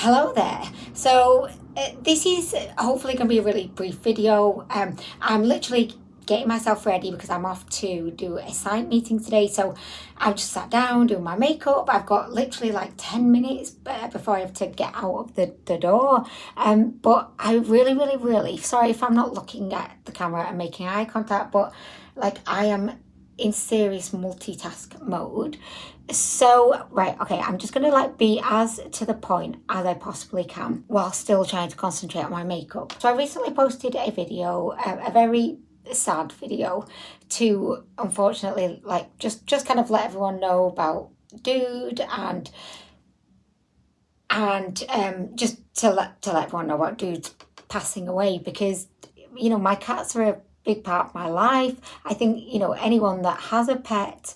Hello there. So this is hopefully going to be a really brief video. I'm literally getting myself ready because I'm off to do a site meeting today. So I've just sat down doing my makeup. I've got literally like 10 minutes before I have to get out of the door. But I really, sorry if I'm not looking at the camera and making eye contact, but like I am in serious multitask mode. So, right, okay, I'm just gonna like be as to the point as I possibly can while still trying to concentrate on my makeup. So I recently posted a video, a very sad video, to unfortunately like just kind of let everyone know about Dude and just to let everyone know about Dude's passing away, because my cats are a big part of my life. I think anyone that has a pet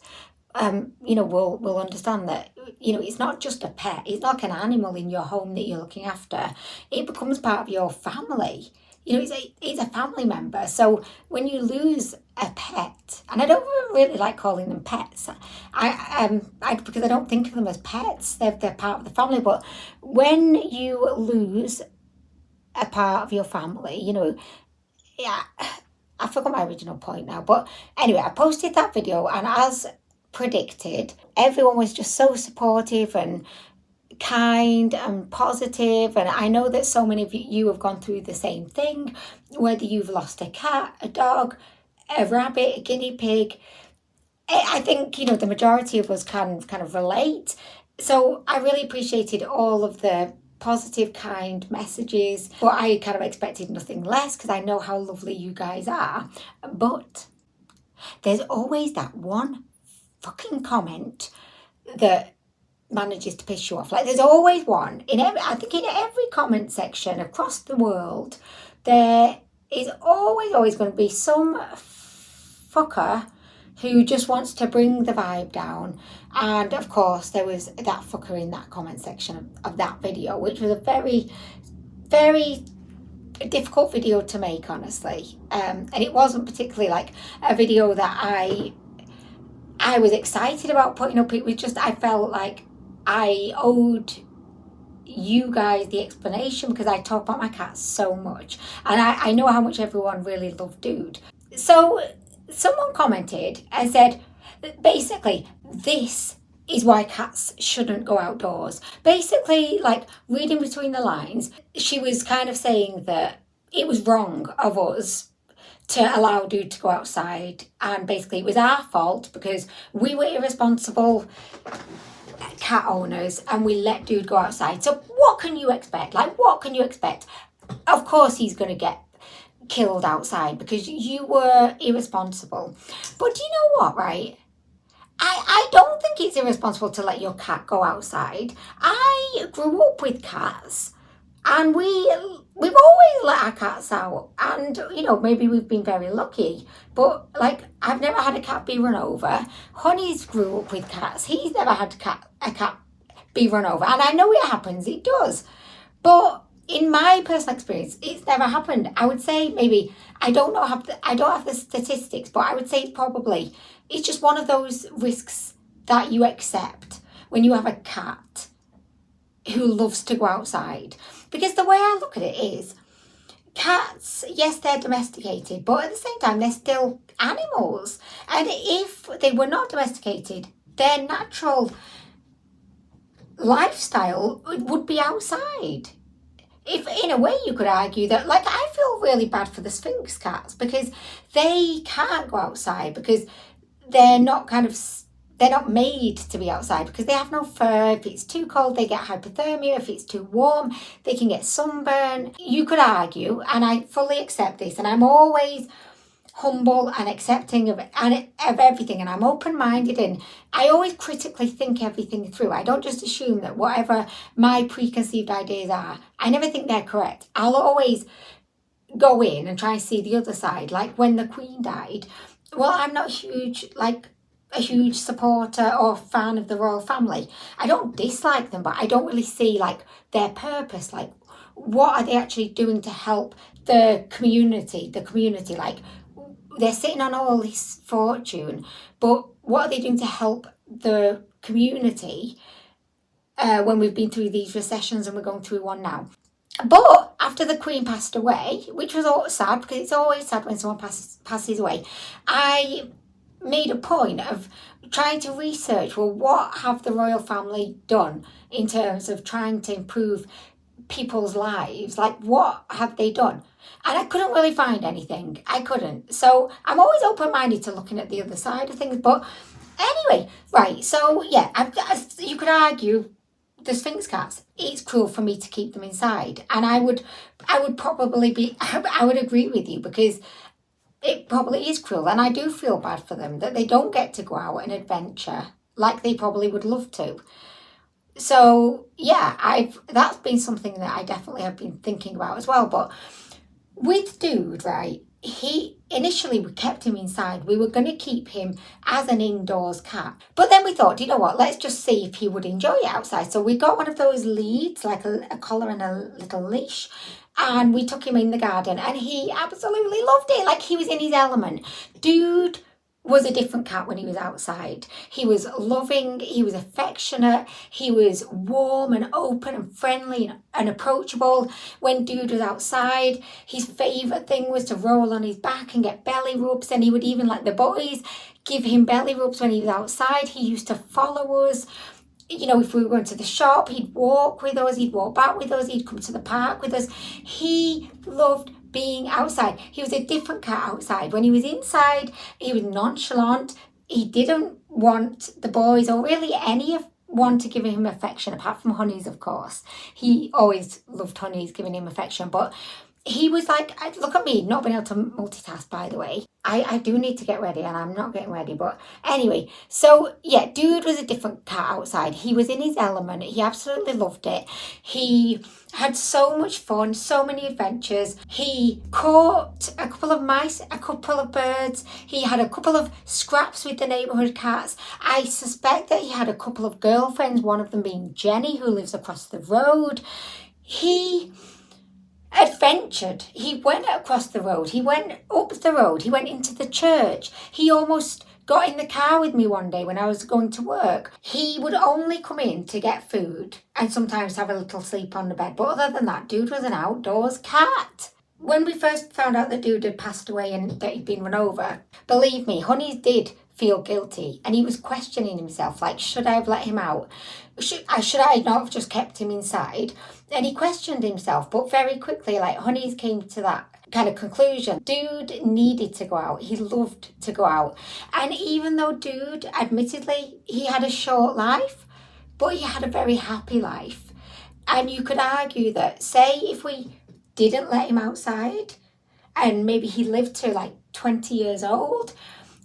will understand that it's not just a pet. It's not like an animal in your home that you're looking after. It becomes part of your family. It's a family member. So when you lose a pet, and I don't really like calling them pets, because I don't think of them as pets. They're part of the family. But when you lose a part of your family, yeah, I forgot my original point now. But anyway, I posted that video, and as predicted, everyone was just so supportive and kind and positive. And I know that so many of you have gone through the same thing, whether you've lost a cat, a dog, a rabbit, a guinea pig. I think the majority of us can kind of relate. So I really appreciated all of the positive, kind messages, but I kind of expected nothing less because I know how lovely you guys are. But there's always that one fucking comment that manages to piss you off. Like there's always one in every comment section across the world. There is always going to be some fucker who just wants to bring the vibe down. And of course there was that fucker in that comment section of that video, which was a very, very difficult video to make, honestly. And it wasn't particularly like a video that I was excited about putting up. It was just, I felt like I owed you guys the explanation because I talk about my cats so much. And I know how much everyone really loved Dude. So someone commented and said, basically, this is why cats shouldn't go outdoors. Basically, like reading between the lines, she was kind of saying that it was wrong of us to allow Dude to go outside, and basically it was our fault because we were irresponsible cat owners and we let Dude go outside. So what can you expect? What can you expect? Of course he's going to get killed outside because you were irresponsible. But do you know what, right? I don't think it's irresponsible to let your cat go outside. I grew up with cats. And we've always let our cats out, and maybe we've been very lucky. But like, I've never had a cat be run over. Honey's grew up with cats. He's never had a cat be run over, and I know it happens. It does, but in my personal experience, it's never happened. I would say maybe I don't have the statistics, but I would say it's just one of those risks that you accept when you have a cat who loves to go outside. Because the way I look at it is, cats, yes, they're domesticated, but at the same time, they're still animals. And if they were not domesticated, their natural lifestyle would be outside. If in a way you could argue that, like, I feel really bad for the Sphinx cats because they can't go outside because they're not made to be outside because they have no fur. If it's too cold, they get hypothermia. If it's too warm, they can get sunburn. You could argue, and I fully accept this, and I'm always humble and accepting of everything, and I'm open-minded, and I always critically think everything through. I don't just assume that whatever my preconceived ideas are, I never think they're correct. I'll always go in and try and see the other side. Like when the Queen died, well, I'm not a huge supporter or fan of the royal family. I don't dislike them, but I don't really see like their purpose. Like, what are they actually doing to help the community? Like, they're sitting on all this fortune, but what are they doing to help the community? when we've been through these recessions, and we're going through one now. But after the Queen passed away, which was all sad, because it's always sad when someone passes away, I made a point of trying to research, well, what have the royal family done in terms of trying to improve people's lives? Like, what have they done? And I couldn't really find anything. I couldn't. So I'm always open-minded to looking at the other side of things. But anyway, right, so yeah, you could argue the Sphinx cats, it's cruel for me to keep them inside. And I would probably be, I would agree with you, because it probably is cruel. And I do feel bad for them that they don't get to go out and adventure like they probably would love to. So yeah, that's been something that I definitely have been thinking about as well. But with Dude, right, initially we kept him inside. We were going to keep him as an indoors cat. But then we thought, you know what, let's just see if he would enjoy it outside. So we got one of those leads, like a collar and a little leash. And we took him in the garden, and he absolutely loved it. Like, he was in his element. Dude was a different cat when he was outside. He was loving, he was affectionate, he was warm and open and friendly and approachable. When Dude was outside, his favourite thing was to roll on his back and get belly rubs, and he would even let the boys give him belly rubs when he was outside. He used to follow us. You know, if we were going to the shop, he'd walk with us, he'd walk back with us, he'd come to the park with us. He loved being outside. He was a different cat outside. When he was inside, he was nonchalant. He didn't want the boys or really anyone to give him affection, apart from Honeys, of course. He always loved Honeys giving him affection, but he was like, look at me, not being able to multitask, by the way. I do need to get ready, and I'm not getting ready. But anyway, so yeah, Dude was a different cat outside. He was in his element. He absolutely loved it. He had so much fun, so many adventures. He caught a couple of mice, a couple of birds. He had a couple of scraps with the neighbourhood cats. I suspect that he had a couple of girlfriends, one of them being Jenny, who lives across the road. He adventured. He went across the road. He went up the road. He went into the church. He almost got in the car with me one day when I was going to work. He would only come in to get food and sometimes have a little sleep on the bed. But other than that, Dude was an outdoors cat. When we first found out that Dude had passed away and that he'd been run over, believe me, Honeys did feel guilty, and he was questioning himself, like, should I have let him out? Should I not have just kept him inside? And he questioned himself, but very quickly, like, Honeys came to that kind of conclusion. Dude needed to go out. He loved to go out. And even though Dude, admittedly, he had a short life, but he had a very happy life. And you could argue that, say, if we didn't let him outside, and maybe he lived to like 20 years old,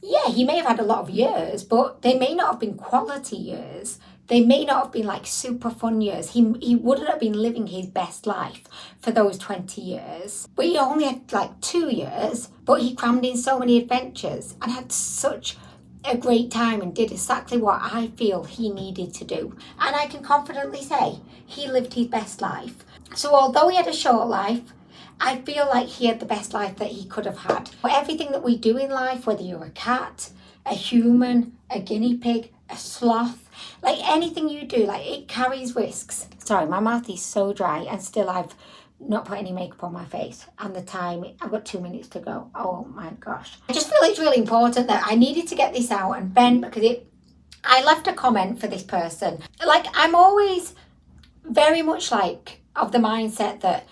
yeah, he may have had a lot of years, but they may not have been quality years. They may not have been like super fun years. He wouldn't have been living his best life for those 20 years. But he only had like 2 years, but he crammed in so many adventures and had such a great time and did exactly what I feel he needed to do. And I can confidently say he lived his best life. So although he had a short life, I feel like he had the best life that he could have had. Everything that we do in life, whether you're a cat, a human, a guinea pig, a sloth, like anything you do, like it carries risks. Sorry, my mouth is so dry and still I've not put any makeup on my face. And the time, I've got 2 minutes to go. Oh my gosh. I just feel it's really important that I needed to get this out and vent, because I left a comment for this person. Like, I'm always very much like of the mindset that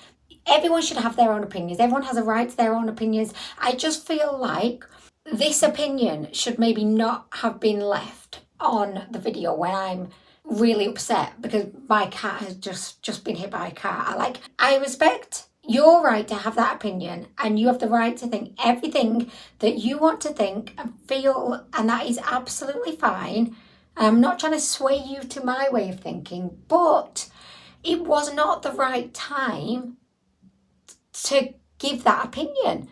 everyone should have their own opinions. Everyone has a right to their own opinions. I just feel like this opinion should maybe not have been left on the video when I'm really upset because my cat has just been hit by a car. I respect your right to have that opinion, and you have the right to think everything that you want to think and feel, and that is absolutely fine. I'm not trying to sway you to my way of thinking, but it was not the right time to give that opinion.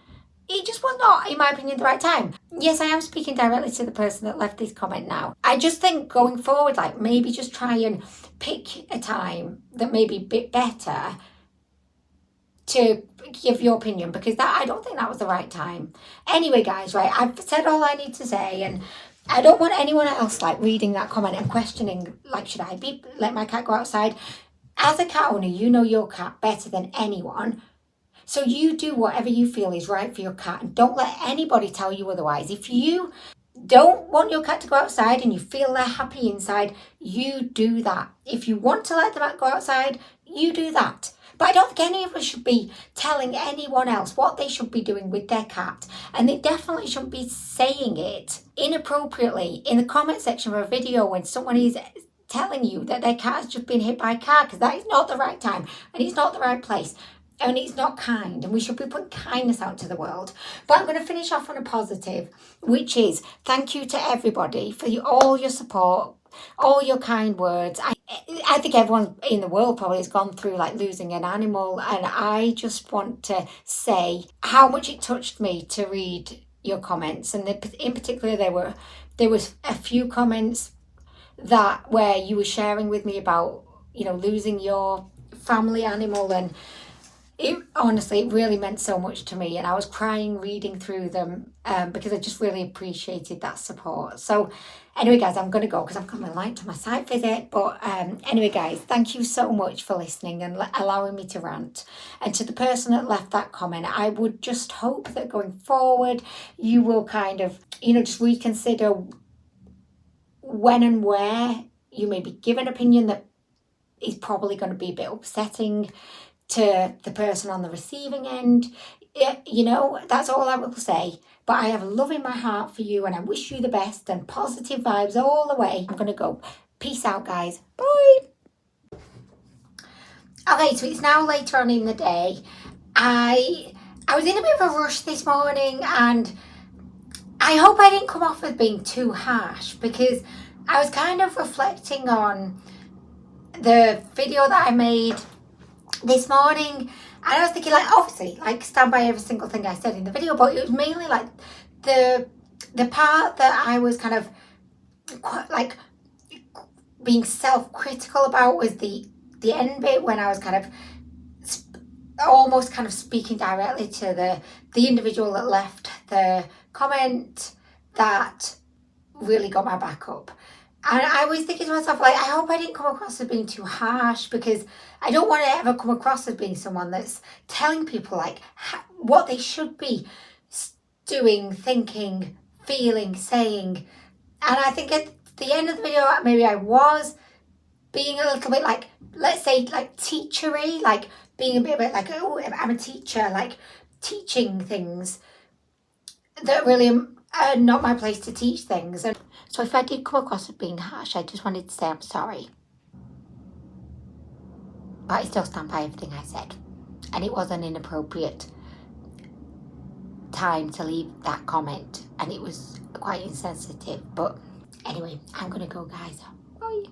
It just was not, in my opinion, the right time. Yes, I am speaking directly to the person that left this comment now. I just think going forward, like, maybe just try and pick a time that may be a bit better to give your opinion, because that, I don't think that was the right time. Anyway, guys, right, I've said all I need to say, and I don't want anyone else like reading that comment and questioning, like, should I be let my cat go outside? As a cat owner, you know your cat better than anyone. So you do whatever you feel is right for your cat, and don't let anybody tell you otherwise. If you don't want your cat to go outside and you feel they're happy inside, you do that. If you want to let them go outside, you do that. But I don't think any of us should be telling anyone else what they should be doing with their cat. And they definitely shouldn't be saying it inappropriately in the comment section of a video when someone is telling you that their cat has just been hit by a car, because that is not the right time and it's not the right place. And it's not kind, and we should be putting kindness out to the world. But I'm going to finish off on a positive, which is thank you to everybody for all your support, all your kind words. I think everyone in the world probably has gone through like losing an animal, and I just want to say how much it touched me to read your comments. And in particular, there was a few comments that where you were sharing with me about, you know, losing your family animal, and it honestly, it really meant so much to me, and I was crying reading through them because I just really appreciated that support. So anyway, guys, I'm going to go because I've got my light to my site visit. But anyway, guys, thank you so much for listening and allowing me to rant. And to the person that left that comment, I would just hope that going forward, you will kind of, you know, just reconsider when and where you may be given an opinion that is probably going to be a bit upsetting to the person on the receiving end. You know, that's all I will say. But I have love in my heart for you, and I wish you the best and positive vibes all the way. I'm going to go. Peace out, guys. Bye. Okay, so it's now later on in the day. I was in a bit of a rush this morning, and I hope I didn't come off as being too harsh, because I was kind of reflecting on the video that I made this morning, and I was thinking, like, obviously, like, stand by every single thing I said in the video, but it was mainly like the part that I was kind of quite, like, being self-critical about was the end bit, when I was kind of almost kind of speaking directly to the individual that left the comment that really got my back up. And I was thinking to myself, like, I hope I didn't come across as being too harsh, because I don't want to ever come across as being someone that's telling people, like, what they should be doing, thinking, feeling, saying. And I think at the end of the video, maybe I was being a little bit, like, let's say, like, teachery, like, being a bit like, oh, I'm a teacher, like, teaching things that really are not my place to teach things. And so if I did come across as being harsh, I just wanted to say I'm sorry. But I still stand by everything I said. And it was an inappropriate time to leave that comment. And it was quite insensitive. But anyway, I'm going to go, guys. Bye.